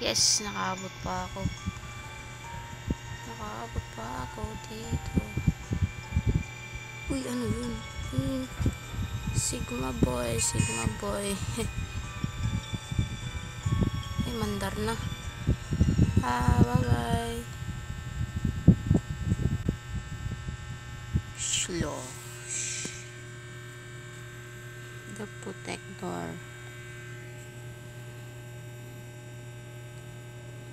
Yes, nakaabot pa ako. Nakaabot pa ako dito. Uy, ano yun? Sigma boy, Sigma boy. Ay, mandar na. Bye-bye. Slow. The protector.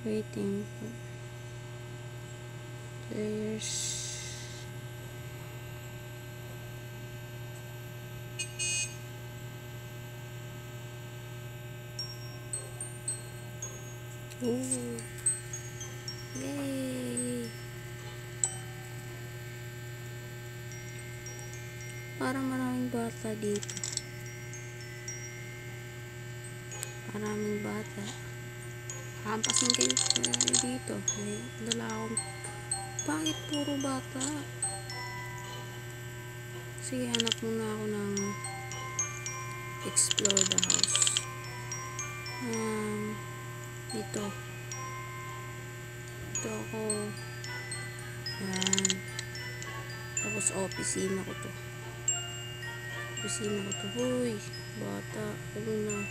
Waiting for players. Ooh. Yay. Parang maraming bata dito. Maraming bata. Hampasin kayo dito. May dala akong. Bakit puro bata? Sige, hanap muna ako ng explore the house. Dito ako. Yan. Tapos opisina ko to. Huy, bata. Huwag na.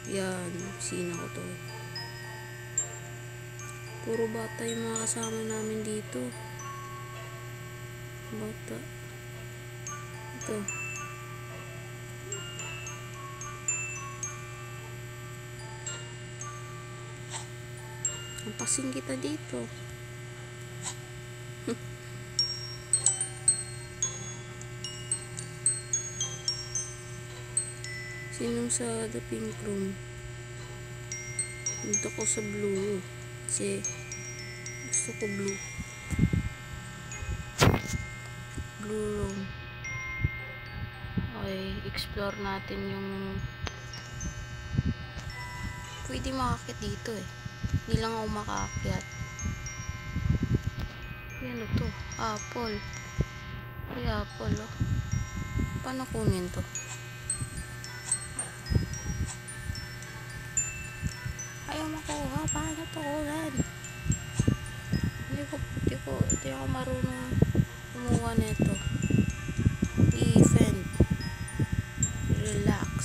Yan, opisina ko to. Puro bata yung mga kasama namin dito. Bata. Ito. Hampasin kita dito. Sinong sa the pink room? Dito ko sa blue. Kasi gusto ko blue. Blue room. Okay, explore natin yung pwede makakit dito eh. Hindi lang ako makaakyat. Ano to? Apple. May apple oh. Paano kunin to? Ayaw makuha. Paano to kunin? Hindi ako marunong kumuha nito. Defend. Relax.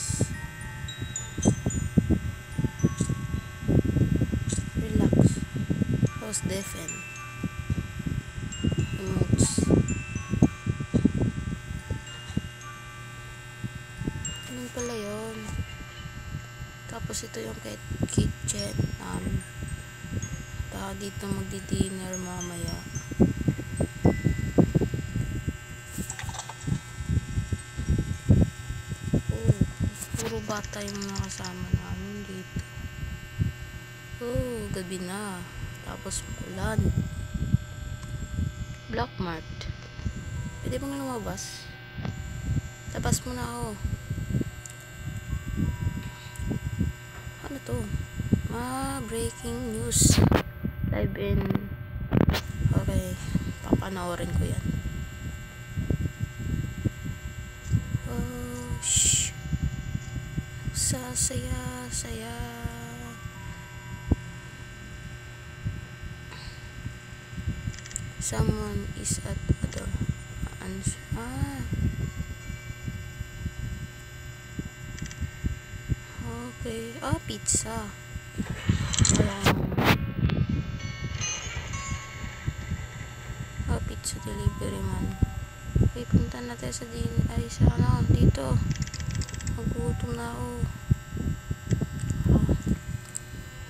Tapos defend. Emotes. Ganun pala yun. Tapos ito yung kitchen namin. Dito magdi-dinner mamaya. Puro bata yung mga kasama namin dito. Gabi na. Tapos ulan. Black Mart. Pwede bang lumabas? Labas muna ako. Ano to? Breaking news. Live in. Okay. Papanoorin ko yan. Shh. Saya. Someone is at the door. Okay. Pizza. Pizza delivery man. Okay, punta natin sa dito. Magutom na ako.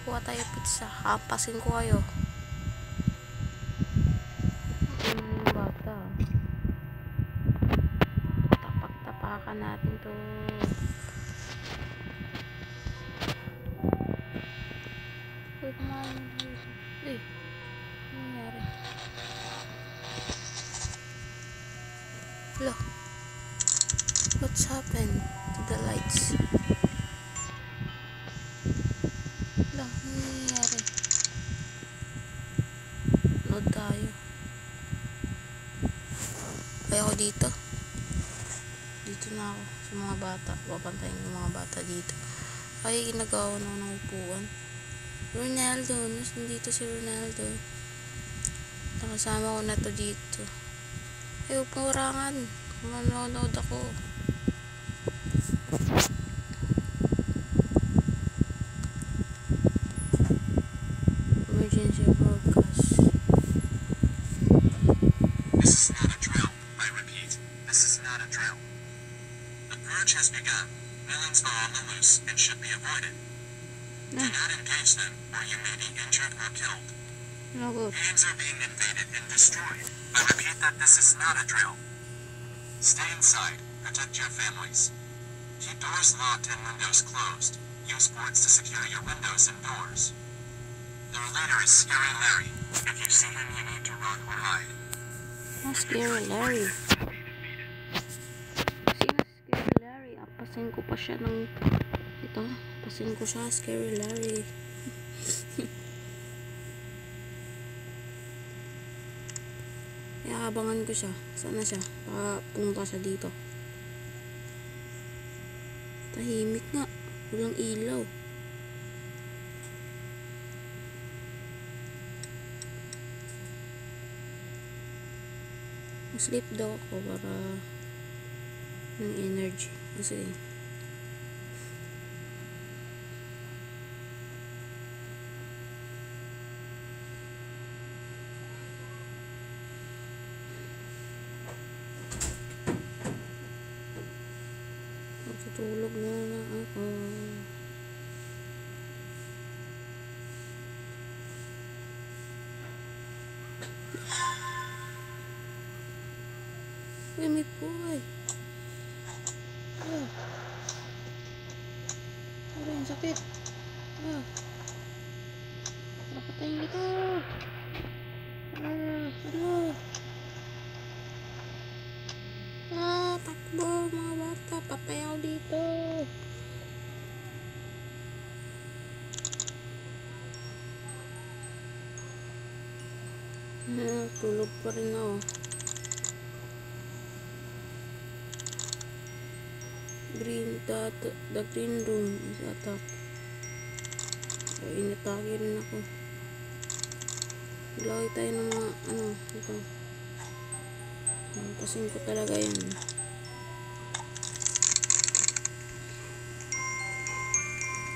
Kuha tayo pizza. Hampasin ko kayo. Bata. Tapak-tapakan natin to. Uy, kumain. Uy, ano nangyari? Look. What's happened to the lights? Look, ano nangyari? Load tayo. Ay ako dito. Dito na ako sa mga bata. Papantayin yung mga bata dito. Ay, ginagawa na ng upuan. Ronaldo, nandito si Ronaldo. Nakasama ko na to dito. Ay, huwag mo orangan. Manonood ako. Emergency broadcast. This is not a drill. I repeat, this is not a drill. The purge has begun. Villains are on the loose and should be avoided. Do not engage them, or you may be injured or killed. Nagot. Games are being invaded and destroyed. I repeat that this is not a drill. Stay inside. Protect your families. Keep doors locked and windows closed. Use boards to secure your windows and doors. Their leader is Scary Larry. If you see him, you need to run or hide. Scary Larry. Sino Scary Larry? Apasin ko pa siya ng... Ito, apasin ko siya, Scary Larry. Iabangan ko siya. Saan na siya? Papunta siya dito. Tahimik nga. Walang ilaw. Sleep daw ako para ng energy. Kasi matutulog muna ako. Uy, may puhay. Aray, ang sakit. Napatayin kita. Takbo mga bata. Papayaw dito. Tulog pa rin ako. The green room is attacked. So, inatake rin ako. Lagi tayo ng mga ito. Pasin ko talaga yan.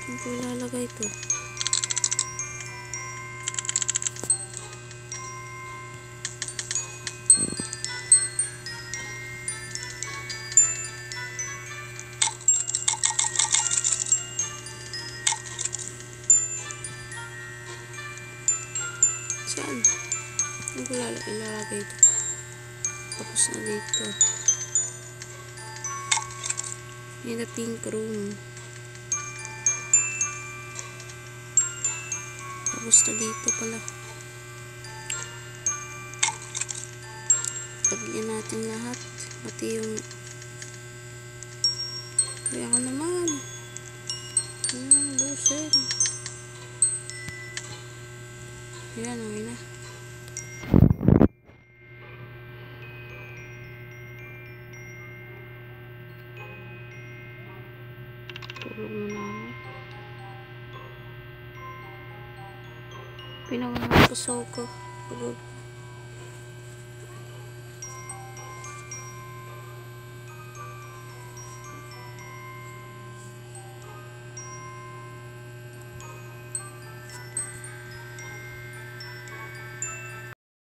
Saan ko ilalagay ito? Saan? Saan ko ilalagay ito? Tapos na dito. In the pink room. Tapos na dito pala. Lagyan natin lahat. Pati yung... Kaya ako naman. Ayan, busin. Ayan, okay na. Tulog muna ako. Pinakapos ako. Tulog.